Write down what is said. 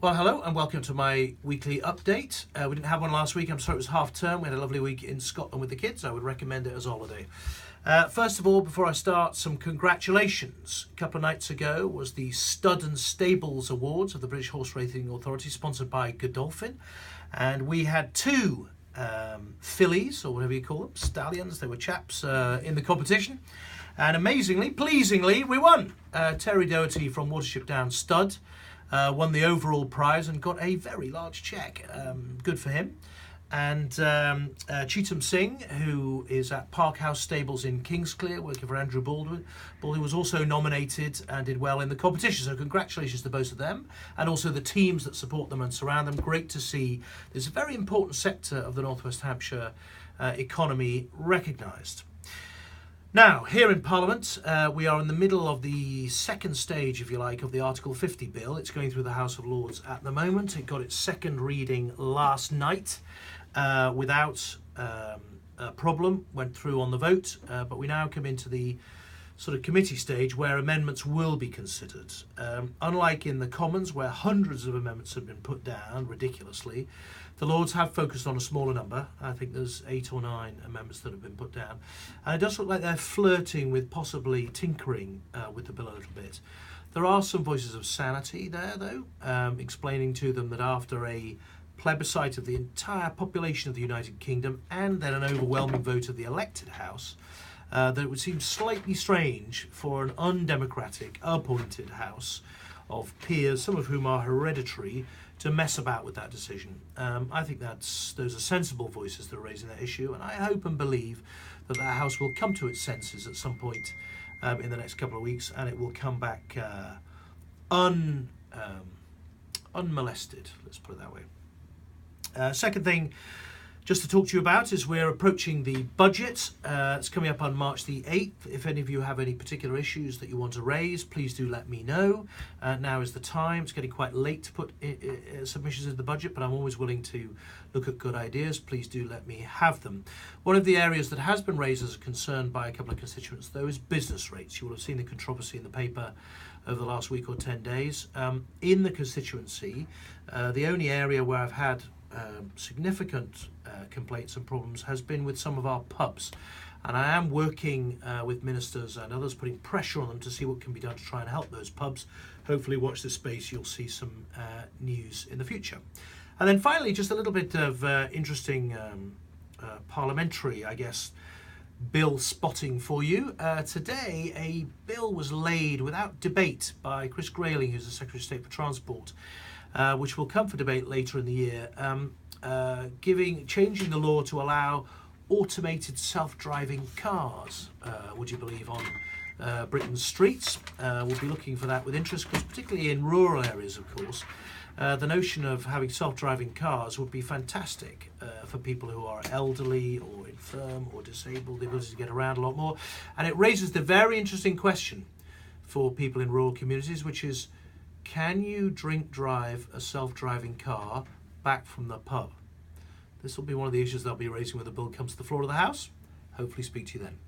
Well, hello and welcome to my weekly update. We didn't have one last week. I'm sorry, it was half term. We had a lovely week in Scotland with the kids. I would recommend it as a holiday. First of all, before I start, some congratulations. A couple of nights ago was the Stud and Stables Awards of the British Horse Racing Authority, sponsored by Godolphin. And we had two fillies, or whatever you call them, stallions. They were chaps in the competition. And amazingly, pleasingly, we won. Terry Doherty from Watership Down Stud won the overall prize and got a very large cheque. Good for him. And Cheetham Singh, who is at Parkhouse Stables in Kingsclear, working for Andrew Baldwin, was also nominated and did well in the competition. So congratulations to both of them, and also the teams that support them and surround them. Great to see there's a very important sector of the North West Hampshire economy recognised. Now, here in Parliament, we are in the middle of the second stage, if you like, of the Article 50 bill. It's going through the House of Lords at the moment. It got its second reading last night without a problem, went through on the vote, but we now come into the sort of committee stage where amendments will be considered. Unlike in the Commons, where hundreds of amendments have been put down ridiculously, the Lords have focused on a smaller number. I think there's 8 or 9 amendments that have been put down. And it does look like they're flirting with possibly tinkering with the bill a little bit. There are some voices of sanity there, though, explaining to them that after a plebiscite of the entire population of the United Kingdom and then an overwhelming vote of the elected House, that it would seem slightly strange for an undemocratic, appointed House of peers, some of whom are hereditary, to mess about with that decision. I think those are sensible voices that are raising that issue, and I hope and believe that that House will come to its senses at some point in the next couple of weeks, and it will come back unmolested, let's put it that way. Second thing just to talk to you about is we're approaching the budget. It's coming up on March the 8th. If any of you have any particular issues that you want to raise, please do let me know. Now is the time. It's getting quite late to put submissions in the budget, but I'm always willing to look at good ideas. Please do let me have them. One of the areas that has been raised as a concern by a couple of constituents, though, is business rates. You will have seen the controversy in the paper over the last week or 10 days. In the constituency, the only area where I've had significant complaints and problems has been with some of our pubs, and I am working with ministers and others, putting pressure on them to see what can be done to try and help those pubs. Hopefully watch this space, you'll see some news in the future. And then finally, just a little bit of interesting parliamentary, I guess, bill spotting for you. Today a bill was laid without debate by Chris Grayling, who's the Secretary of State for Transport, which will come for debate later in the year, changing the law to allow automated self-driving cars, would you believe, on Britain's streets. We'll be looking for that with interest, because particularly in rural areas, of course, the notion of having self-driving cars would be fantastic for people who are elderly or infirm or disabled, the ability to get around a lot more. And it raises the very interesting question for people in rural communities, which is, can you drink drive a self-driving car back from the pub? This will be one of the issues that I'll be raising when the bill comes to the floor of the House. Hopefully speak to you then.